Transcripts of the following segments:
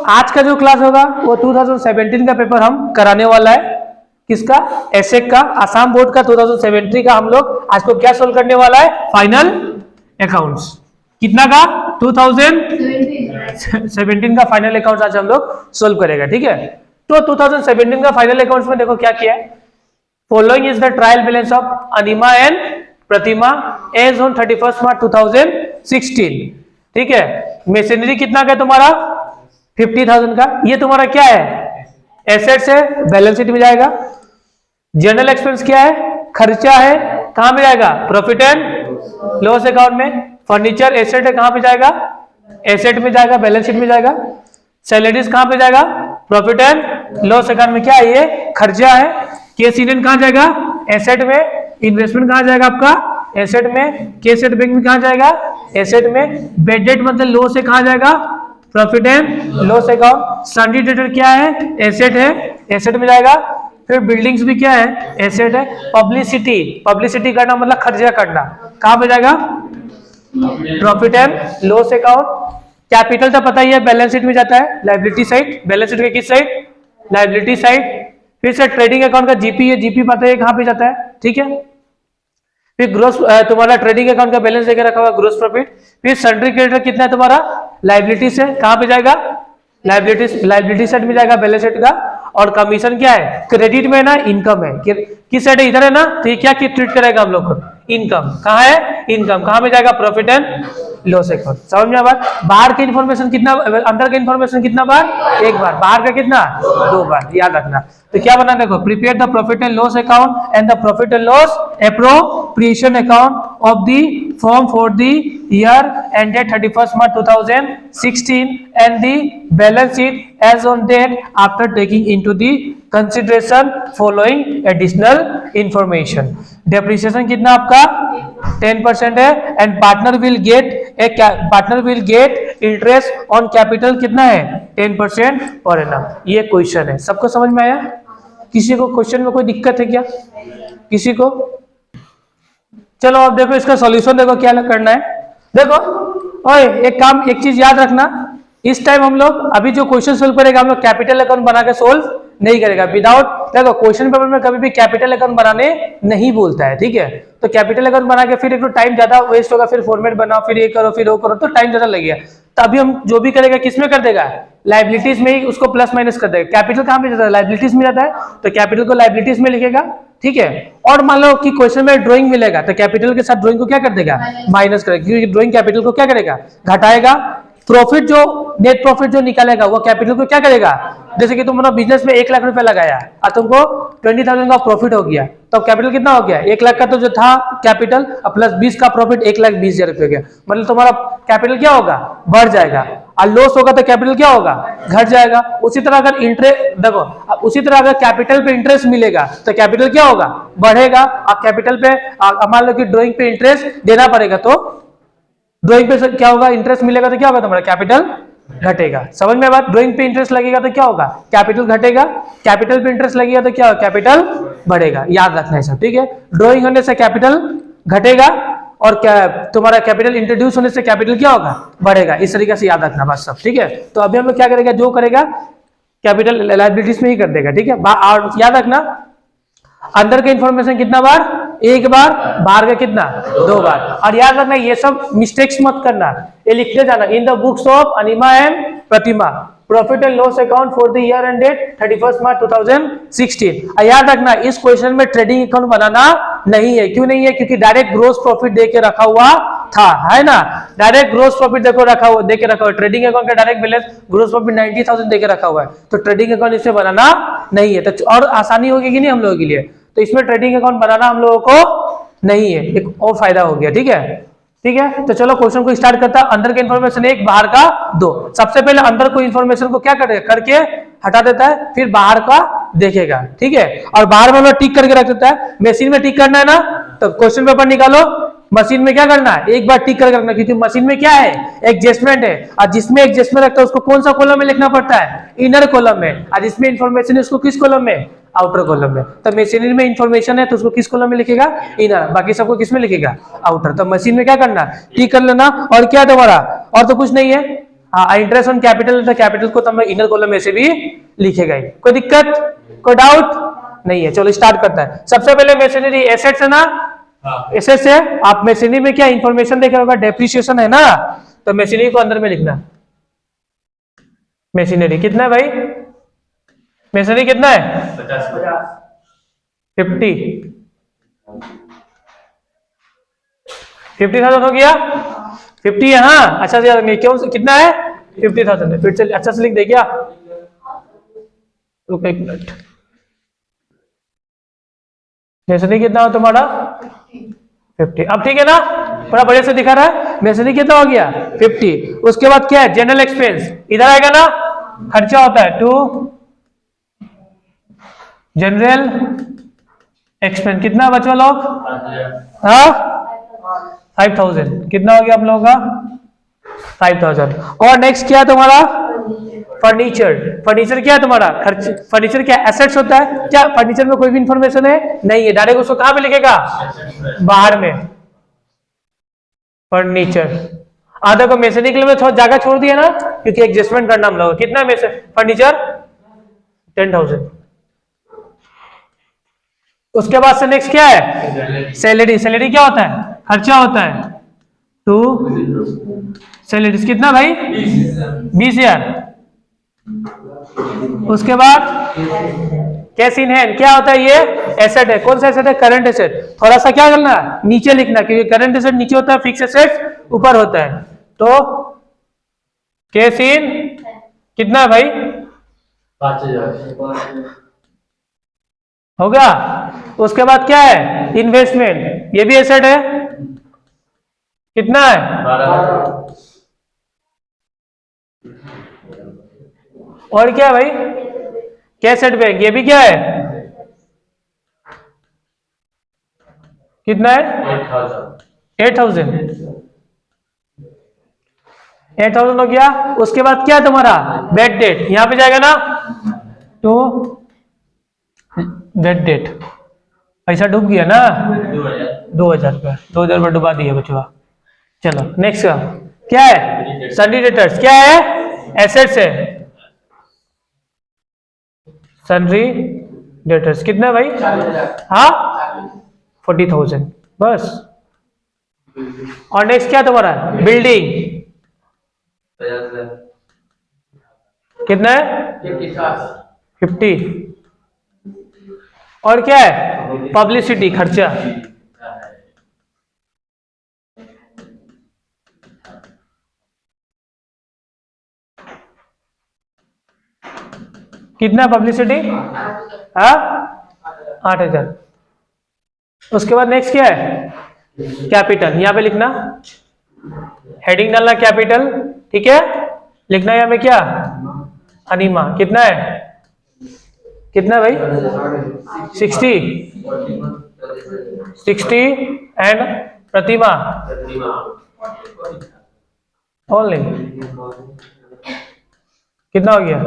आज का जो क्लास होगा वो 2017 का पेपर हम कराने वाला है। किसका? एसेक का, आसाम बोर्ड का 2017 का। हम लोग आज को क्या सोल्व करने वाला है? Final accounts. कितना का? 2017 का फाइनल अकाउंट्स आज हम लोग सोल्व करेगा। ठीक है, तो 2017 का फाइनल अकाउंट्स में देखो क्या किया है। Following is the trial balance of Anima and Pratima as on 31 March 2016। ठीक है, मशीनरी कितना का तुम्हारा? 50,000 का। ये तुम्हारा क्या है? एसेट्स है, बैलेंस शीट में जाएगा। जनरल एक्सपेंस क्या है? खर्चा है, कहां में जाएगा? प्रॉफिट एंड लॉस अकाउंट में। फर्नीचर एसेट है, कहां पे जाएगा? एसेट में जाएगा, बैलेंस शीट में जाएगा। सैलरीज कहां पे जाएगा? प्रॉफिट एंड लॉस अकाउंट में। क्या है ये? खर्चा है। केस इंडियन कहां जाएगा? एसेट में। इन्वेस्टमेंट कहां जाएगा आपका? एसेट में। केसेट बैंक में कहां जाएगा? एसेट में। बेड डेट मतलब लॉस है, कहां जाएगा? Profit and loss account. सन्डी debtor क्या है? एसेट है, एसेट में जाएगा। फिर बिल्डिंग्स भी क्या है? एसेट है। पब्लिसिटी, पब्लिसिटी करना मतलब खर्चा करना, कहां पे जाएगा? Profit and loss account. Capital तो पता ही है, बैलेंस शीट में जाता है, लायबिलिटी साइड। बैलेंस शीट के किस साइड? Liability side. फिर से ट्रेडिंग अकाउंट का जीपी है, जीपी पता है कहां पे जाता है। ठीक है, फिर ग्रोस तुम्हारा ट्रेडिंग अकाउंट का बैलेंस लेकर रखा हुआ ग्रोस प्रॉफिट। फिर सन्ड्री क्रेडिटर कितना है तुम्हारा? लायबिलिटी से, कहां पे जाएगा? लायबिलिटी साइड में जाएगा, बैलेंस शीट का। और कमीशन क्या है? क्रेडिट में ना, इनकम है। किस साइड है? इधर है ना, तो ये क्या ट्रीट करेगा हम लोग को? इनकम। कहां है? इनकम। कहां में जाएगा? Profit and loss account. समझ में बात? बाहर का इन्फॉर्मेशन कितना, अंदर का इन्फॉर्मेशन कितना बार? एक बार। बाहर का कितना? 2 बार। याद रखना। तो क्या बना? देखो, prepare the profit and loss account and the profit and loss appropriation account of the form for the year ended 31 March 2016 and the balance sheet as on date after taking into the consideration following additional information. Depreciation कितना आपका? 10% है। And partner will get interest on capital कितना है? 10% per annum. ये question है। सबको समझ में आया? किसी को क्वेश्चन में कोई दिक्कत है क्या? किसी को? चलो अब देखो इसका सॉल्यूशन देखो क्या करना है। देखो ओए, एक चीज याद रखना, इस टाइम हम लोग अभी जो क्वेश्चन सोल्व करेगा, हम लोग कैपिटल अकाउंट बना के सोल्व नहीं करेगा। विदाउट, देखो क्वेश्चन पेपर में कभी भी कैपिटल अकाउंट बनाने नहीं बोलता है। ठीक है, तो कैपिटल अकाउंट बना के फिर एक तो टाइम ज्यादा वेस्ट होगा, फिर फॉर्मेट बनाओ, फिर ये करो, फिर वो करो, तो टाइम ज्यादा लगेगा। तो अभी हम जो भी करेगा किसमें कर देगा? लाइबिलिटीज में ही उसको प्लस माइनस कर देगा। कैपिटल कहां पे जाता है? लाइबिलिटीज में जाता है, तो कैपिटल को लाइबिलिटीज में लिखेगा। ठीक है, और मान लो कि क्वेश्चन में ड्राइंग मिलेगा, तो कैपिटल के साथ ड्राइंग को क्या कर देगा? माइनस करेगा, क्योंकि ड्राइंग कैपिटल को क्या करेगा? घटाएगा। प्रॉफिट जो नेट प्रॉफिट जो निकालेगा वो कैपिटल को क्या करेगा? जैसे कि तुमने बिजनेस में 1 लाख रुपए लगाया और तुमको 20,000 का प्रॉफिट हो गया, तो कैपिटल कितना हो गया? 1 लाख का तो जो था कैपिटल प्लस 20 का प्रॉफिट 1,20,000 रुपए हो गया। मतलब तुम्हारा कैपिटल क्या होगा? बढ़ जाएगा। और लॉस होगा तो कैपिटल क्या होगा? घट जाएगा। उसी तरह अगर इंटरेस्ट देखो, उसी तरह अगर कैपिटल पे इंटरेस्ट मिलेगा तो कैपिटल क्या होगा? बढ़ेगा। और कैपिटल पे मान लो कि ड्राइंग पे इंटरेस्ट देना पड़ेगा, तो ड्राइंग पे क्या होगा? इंटरेस्ट मिलेगा तो क्या होगा? तुम्हारा कैपिटल घटेगा। समझ में बात? ड्राइंग पे इंटरेस्ट लगेगा तो क्या होगा? कैपिटल घटेगा। कैपिटल पे इंटरेस्ट लगेगा तो क्या होगा? कैपिटल बढ़ेगा। याद रखना है सब। ठीक है, ड्राइंग होने से कैपिटल घटेगा और क्या तुम्हारा कैपिटल इंट्रोड्यूस होने से कैपिटल क्या होगा? बढ़ेगा। इस तरीके से याद रखना बस सब। ठीक है, तो अभी हम लोग क्या करेगा? जो करेगा कैपिटल लायबिलिटीज में ही कर देगा। ठीक है, और याद रखना अंदर का इंफॉर्मेशन कितना बार? 1 बार। बाहर का कितना? 2 बार। और याद रखना ये सब मिस्टेक्स मत करना, ये लिखते जाना। In the books of Anima and Pratima profit and loss account for the year ended 31 March 2016। याद रखना इस क्वेश्चन में ट्रेडिंग अकाउंट बनाना नहीं है। क्यों नहीं है? क्योंकि डायरेक्ट ग्रोस प्रॉफिट दे के रखा हुआ था, है ना? डायरेक्ट ग्रोस प्रॉफिट देखो रखा हुआ, दे के रखा हुआ। ट्रेडिंग अकाउंट का डायरेक्ट बैलेंस ग्रोस प्रॉफिट 90,000 दे के रखा हुआ है, तो ट्रेडिंग अकाउंट इससे बनाना नहीं है। तो और आसानी होगी कि नहीं हम लोगों के लिए? तो इसमें ट्रेडिंग अकाउंट बनाना हम लोगों को नहीं है, एक और फायदा हो गया। ठीक है, ठीक है, तो चलो क्वेश्चन को स्टार्ट करता है। अंदर का इन्फॉर्मेशन 1, बाहर का 2। सबसे पहले अंदर को इन्फॉर्मेशन को क्या करके हटा देता है, फिर बाहर का देखेगा। ठीक है, और बाहर में टिक करके रख देता है। मशीन में टिक करना है ना, तो क्वेश्चन पेपर निकालो, मशीन में क्या करना है? एक बार टिक करके रखना, क्योंकि मशीन में क्या है? एडजस्टमेंट है, और जिसमें एडजस्टमेंट रखता है उसको कौन सा कॉलम में लिखना पड़ता है? इनर कॉलम में। और जिसमें इंफॉर्मेशन है उसको किस कॉलम में? आउटर कॉलम में। तो मशीनरी में इंफॉर्मेशन है तो उसको किस कॉलम में लिखेगा, इनर, बाकी सबको किस में लिखेगा, आउटर। तो मशीन में क्या करना, टिक कर लेना। और क्या तुम्हारा, और तो कुछ नहीं है। हाँ, इंटरेस्ट ऑन कैपिटल, तो कैपिटल को तो इनर कॉलम में से भी लिखेगा ही। कोई दिक्कत, कोई डाउट नहीं है। चलो स्टार्ट करता है। सबसे पहले मशीनरी एसेट्स है ना, एसेट्स है। आप मशीनरी में क्या इंफॉर्मेशन देख रहे होगा, डेप्रिसिएशन है ना, तो मशीनरी को अंदर में लिखना। मशीनरी कितना है भाई, मशीनरी कितना है 50,000 हो गया। 50 है, हाँ अच्छा से क्यों, कितना है 50,000 है। फिर से अच्छा से लिख दे क्या, रुको 1 मिनट। मशीनरी कितना हो तुम्हारा 50, अब ठीक है ना, थोड़ा बढ़िया से दिखा रहा है। मशीनरी कितना हो गया 50। उसके बाद क्या है, जनरल एक्सपेंस इधर आएगा ना, खर्चा होता है टू जनरल एक्सपेंस। कितना बचवा लोग, हाँ 5,000। कितना हो गया आप लोगों का 5,000। और नेक्स्ट क्या है तुम्हारा, फर्नीचर। फर्नीचर क्या है तुम्हारा खर्च, फर्नीचर क्या एसेट्स होता है क्या, फर्नीचर में कोई भी इंफॉर्मेशन है नहीं है, डायरेक्ट उसको कहां पे लिखेगा, बाहर में फर्नीचर। आधा को मशीनरी के लिए थोड़ा जगह छोड़ दिया ना, क्योंकि एडजस्टमेंट करना हम लोग। कितना फर्नीचर 10,000। उसके बाद से नेक्स्ट क्या है, सैलरी। सैलरी क्या होता है, खर्चा होता है टू सैलरीज। कितना भाई 20,000। उसके बाद कैश इन हैंड क्या होता है, ये एसेट है। कौन सा एसेट है, करंट एसेट। थोड़ा सा क्या करना, नीचे लिखना, क्योंकि करंट एसेट नीचे होता है, फिक्स एसेट ऊपर होता है। तो कैश इन कितना है भाई 5,000 हो गया। उसके बाद क्या है, इन्वेस्टमेंट, ये भी एसेट है। कितना है 12। और क्या है भाई, कैसेट बैंक, ये भी क्या है, कितना है 8,000। 8,000 हो गया। उसके बाद क्या है तुम्हारा, बेड डेट, यहां पे जाएगा ना तो बेड डेट, पैसा डूब गया ना 2,000 रुपया, 2,000 रुपया डुबा दिया बचवा। चलो नेक्स्ट का क्या है, सन्डी डेटर्स क्या है, एसेट्स है। सन्ड्री डेटर्स कितना भाई, हाँ 40,000 बस। और नेक्स्ट क्या तुम्हारा, बिल्डिंग कितना है 50। और क्या है, पब्लिसिटी खर्चा कितना, पब्लिसिटी हाँ 8,000। उसके बाद नेक्स्ट क्या है, कैपिटल, यहां पे लिखना, हेडिंग डालना कैपिटल, ठीक है। लिखना यहां में क्या, अनिमा कितना है, कितना भाई 60 एंड प्रतिमा ओनली कितना हो गया,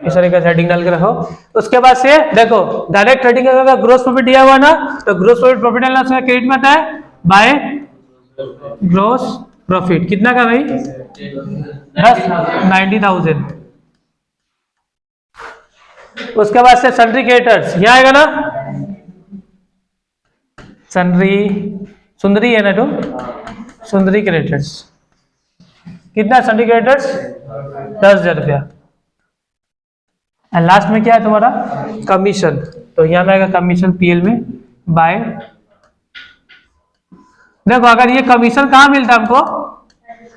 इस तरीके से हेडिंग डाल के रखो। उसके बाद से देखो डायरेक्ट हेडिंग अगर ग्रोस प्रॉफिट दिया हुआ ना, तो ग्रोस प्रॉफिट डालना उसका क्रेडिट में आता है बाय ग्रोस प्रॉफिट। कितना का भाई 90,000। उसके बाद से सन्ड्री क्रेडिटर्स यहां आएगा ना, सन्ड्री सुंदरी है ना, तो सुंदरी क्रेडिटर्स कितना, सन्ड्री क्रेडिटर्स 10,000 रुपया। एंड लास्ट में क्या है तुम्हारा, कमीशन, तो यहां में आएगा कमीशन पीएल में बाय। देखो अगर ये कमीशन कहाँ मिलता हमको,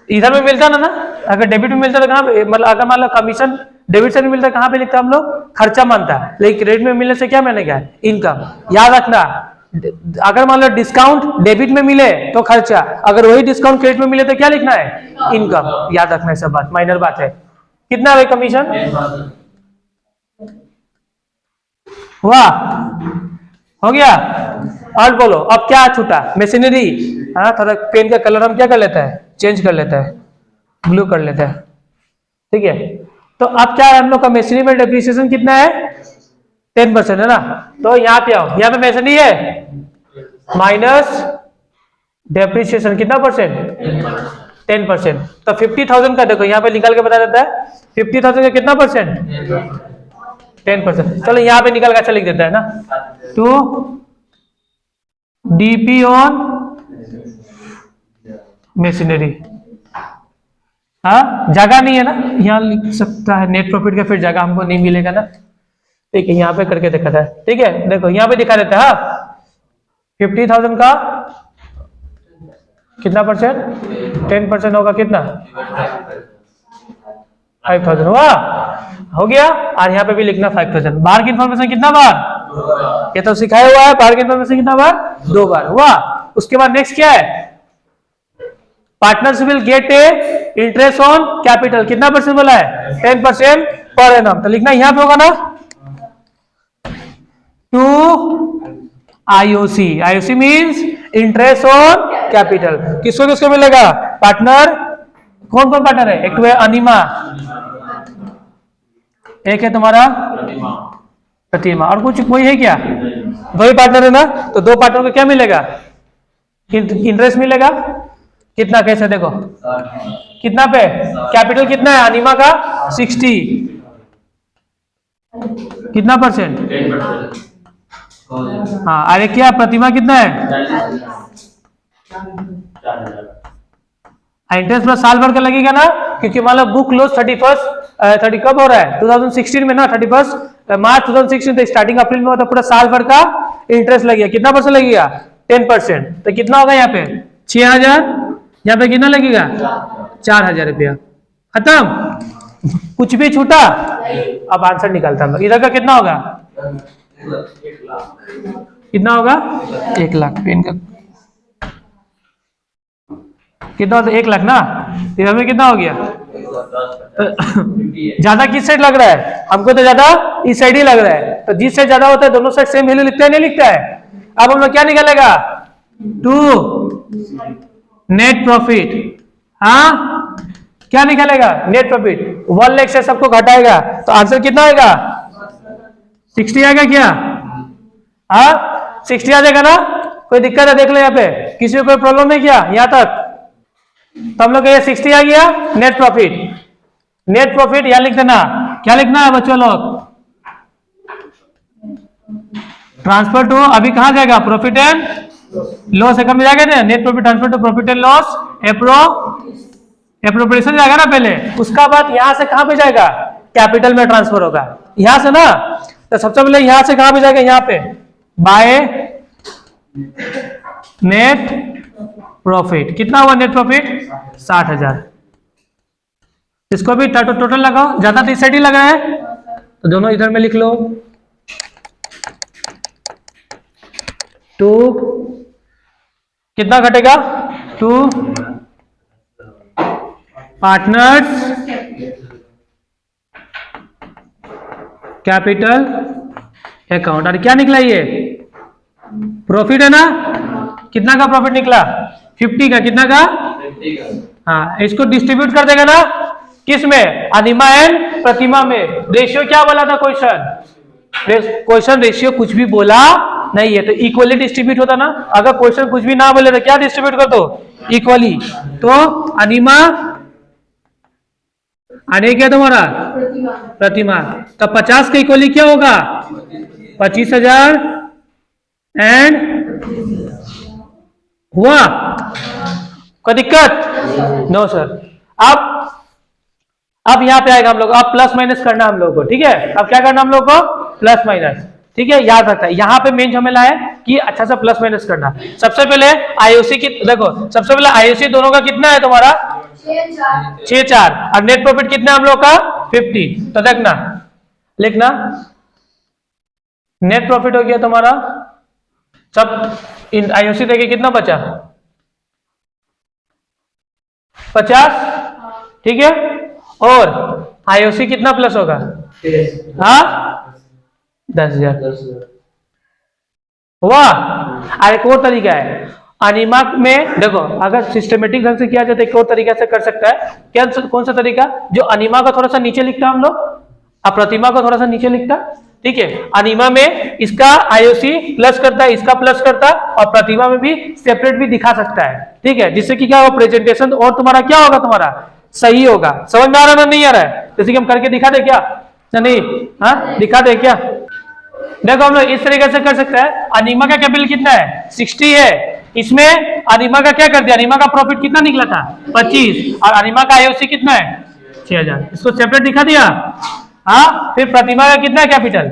इधर में मिलता ना, अगर डेबिट में मिलता तो कहाँ पे, मतलब अगर मान लो कमीशन डेबिट से नहीं मिलता कहाँ पे लिखता हम लोग, खर्चा मानता है, लेकिन क्रेडिट में मिलने से क्या मैंने क्या, इनकम। याद रखना, अगर मान लो डिस्काउंट डेबिट में मिले तो खर्चा, अगर वही डिस्काउंट क्रेडिट में मिले तो क्या लिखना है, इनकम। याद रखना है, सब बात माइनर बात है। कितना है कमीशन, हुआ, हो गया। और बोलो अब क्या छूटा, मशीनरी। हाँ थोड़ा पेन का कलर हम क्या कर लेता है, चेंज कर लेता है, ब्लू कर लेता है, ठीक है। तो अब क्या है हम लोग का मशीनरी में डेप्रिसिएशन कितना है 10% है ना, तो यहाँ पे आओ, यहाँ पे मेंशन नहीं है माइनस डेप्रिसिएशन कितना परसेंट, 10%। तो 50,000 का देखो यहाँ पे निकाल के बता देता है 50,000 का कितना परसेंट, 10%। चलो यहाँ पे निकाल के अच्छा लिख देता है ना, टू डीपी ऑन मशीनरी। हाँ जगह नहीं है ना, यहाँ लिख सकता है नेट प्रॉफिट का, फिर जगह हमको नहीं मिलेगा ना, ठीक है यहाँ पे करके देखा था, ठीक है देखो यहाँ पे दिखा देता है 50,000 का कितना परसेंट, 10% होगा कितना, 5,000 हुआ, हो गया। और यहाँ पे भी लिखना 5,000। बाहर की इंफॉर्मेशन कितना बार, ये तो सिखाया हुआ है, बाहर की इंफॉर्मेशन कितना बार, 2 बार हुआ। उसके बाद नेक्स्ट क्या है, partners will get A interest on capital, कितना परसेंट बोला है, 10% पर एनम। तो लिखना यहाँ पे होगा ना, to IOC, IOC means interest on capital. किसको किसको मिलेगा, पार्टनर, कौन कौन पार्टनर है, एक तो है अनिमा, एक है तुम्हारा प्रतिमा, और कुछ कोई है क्या, 2 ही पार्टनर है ना, तो 2 पार्टनर को क्या मिलेगा, इंटरेस्ट मिलेगा कितना, कैसे देखो कितना पे, कैपिटल कितना है अनिमा का 60, कितना परसेंट, हाँ अरे क्या प्रतिमा कितना है, इंटरेस्ट प्लस साल भर का लगेगा ना, क्योंकि मान लो बुक क्लोज 30 कब हो रहा है 2016 में ना, 31 मार्च 2016, तो स्टार्टिंग अप्रैल में होता, पूरा साल भर का इंटरेस्ट लगेगा, कितना परसेंट लगेगा, 10%। तो कितना होगा यहाँ पे 6,000, यहाँ पे कितना लगेगा 4,000 रुपया, खत्म, कुछ भी छूटा। अब आंसर निकालता हूँ, इधर का कितना होगा, कितना होगा 1 लाख, पेन का कितना होता है 1 लाख ना, इधर में कितना हो गया, ज्यादा किस साइड लग रहा है, हमको तो ज्यादा इस साइड ही लग रहा है, तो जिस साइड ज्यादा होता है दोनों साइड सेम वैल्यू लिखता है, नहीं लिखता है। अब हम लोग क्या निकालेगा, 2 नेट प्रॉफिट, हाँ क्या निकालेगा, नेट प्रॉफिट, 1 लाख से सबको घटाएगा, तो आंसर कितना आएगा 60 आएगा क्या, हाँ 60 आ जाएगा ना, कोई दिक्कत है देख लो यहाँ पे, किसी को कोई प्रॉब्लम है क्या यहाँ तक, तो हम लोग ये 60 आ गया नेट प्रॉफिट। नेट प्रॉफिट यहां लिख देना, क्या लिखना है बच्चों लोग, ट्रांसफर टू, अभी कहां जाएगा, प्रॉफिट एंड लॉस अकाउंट में जाएगा, net profit transfer to profit and loss appropriation जाएगा ना पहले, उसका बाद यहां से कहां पे जाएगा, कैपिटल में ट्रांसफर होगा यहां से ना, तो सबसे पहले यहां से कहां पे जाएगा, यहाँ पे बाय नेट प्रॉफिट, कितना हुआ नेट प्रॉफिट 60,000। इसको भी टोटल लगाओ, ज्यादा तो इस साइड ही लगा है, तो दोनों इधर में लिख लो, 2 कितना घटेगा, 2 पार्टनर्स कैपिटल अकाउंट, और क्या निकला ये प्रॉफिट है ना, कितना का प्रॉफिट निकला 50 का, कितना का 50 का, हाँ इसको डिस्ट्रीब्यूट कर देगा ना, किस में, अनिमा एंड प्रतिमा में। रेशियो क्या बोला था क्वेश्चन रेशियो कुछ भी बोला नहीं है, तो इक्वली डिस्ट्रीब्यूट होता ना, अगर क्वेश्चन कुछ भी ना बोले तो क्या डिस्ट्रीब्यूट कर दो, इक्वली। तो अनिमा आने क्या तुम्हारा प्रतिमा, तो 50 का इक्वली क्या होगा 25,000 एंड हुआ, कोई दिक्कत नो सर। अब यहां पे आएगा हम लोग, अब प्लस माइनस करना हम लोग को, ठीक है, अब क्या करना हम लोग को प्लस माइनस, ठीक है, याद रखता है यहाँ पे मेन झमेला है कि अच्छा सा प्लस माइनस करना। सबसे पहले आईओसी की देखो, सबसे पहले आईओसी दोनों का कितना है तुम्हारा 6,4 और नेट प्रॉफिट कितना हम लोग का 50, तो देखना लिखना नेट प्रॉफिट हो गया तुम्हारा, सब आईओसी देखिए कितना बचा 50, ठीक है, और आईओसी कितना प्लस होगा, हाँ 10,000 हुआ। और एक और तरीका है अनिमा में, देखो अगर सिस्टमेटिक ढंग से किया जाए तो एक और तरीका से कर सकता है, क्या कौन सा तरीका, जो अनिमा को थोड़ा सा नीचे लिखता है हम लोग और प्रतिमा को थोड़ा सा नीचे लिखता, ठीक है। अनिमा में इसका आईओसी प्लस करता है, इसका प्लस करता है, और प्रतिमा में भी सेपरेट भी दिखा सकता है, ठीक है, जिससे कि क्या होगा प्रेजेंटेशन और तुम्हारा क्या होगा, तुम्हारा सही होगा। समझ में आ रहा है ना, नहीं आ रहा है? जैसे कि हम करके दिखा दे क्या, नहीं, हाँ दिखा दे क्या। देखो हम लोग इस तरीके से कर सकते हैं। अनिमा का कैपिटल कितना है, 60 है। इसमें अनिमा का क्या कर दिया, अनिमा का प्रॉफिट कितना निकला था, 25, और अनिमा का आईओसी कितना है, 6000। इसको सेपरेट दिखा दिया। हाँ, फिर प्रतिमा का कितना है कैपिटल,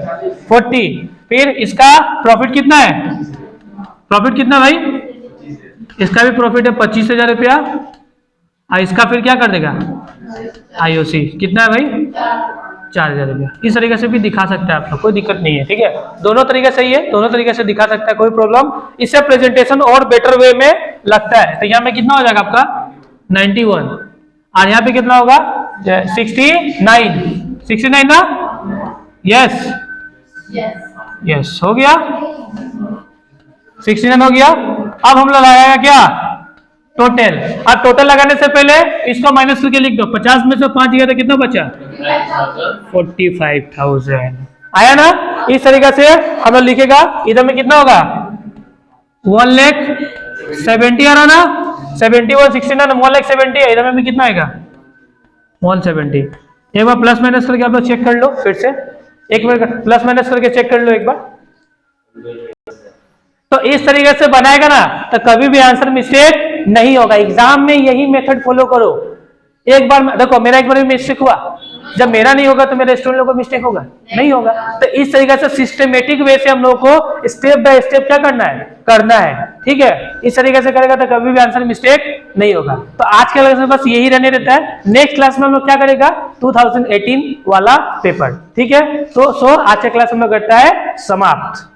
40। फिर इसका प्रॉफिट कितना है, प्रॉफिट कितना भाई, इसका भी प्रॉफिट है 25,000 रुपया। और इसका फिर क्या कर देगा, आईओसी कितना है भाई, 4,000 रुपया। इस तरीके से भी दिखा सकते हैं आप लोग, कोई दिक्कत नहीं है, ठीक है। दोनों तरीके सही है, दोनों तरीके से दिखा सकता है, कोई प्रॉब्लम। इससे प्रेजेंटेशन और बेटर वे में लगता है। तो यहाँ पे कितना हो जाएगा आपका 91, और यहाँ पे कितना होगा 69 ना, यस यस हो गया, 69 हो गया। अब हम लोग लगाएगा क्या, टोटल। अब टोटल लगाने से पहले इसको माइनस करके लिख दो। 50 में से 5 गया तो कितना बचा, 45,000 आया ना। इस तरीके से हम लोग लिखेगा। इधर में कितना होगा 1,70,000 आ रहा ना, 71 69 1,70,000 है। इधर में भी कितना आएगा 170। एक बार प्लस माइनस करके आप लोग चेक कर लो, फिर से एक बार प्लस माइनस करके चेक कर लो एक बार। तो इस तरीके से बनाएगा ना तो कभी भी आंसर मिस्टेक नहीं होगा। एग्जाम में यही मेथड फॉलो करो। एक बार देखो मेरा एक बार भी मिस्टेक हुआ, जब मेरा नहीं होगा तो मेरे स्टूडेंट लोगों को मिस्टेक होगा, नहीं होगा। तो इस तरीके से सिस्टमेटिक वे से हम लोग को स्टेप बाय स्टेप क्या करना है, ठीक है। इस तरीके से करेगा तो कभी भी आंसर मिस्टेक नहीं होगा। तो आज के क्लास में बस यही रहने देता है। नेक्स्ट क्लास में हम लोग क्या करेगा 2018 वाला पेपर, ठीक है। तो आज के क्लास में हम लोग करता है समाप्त।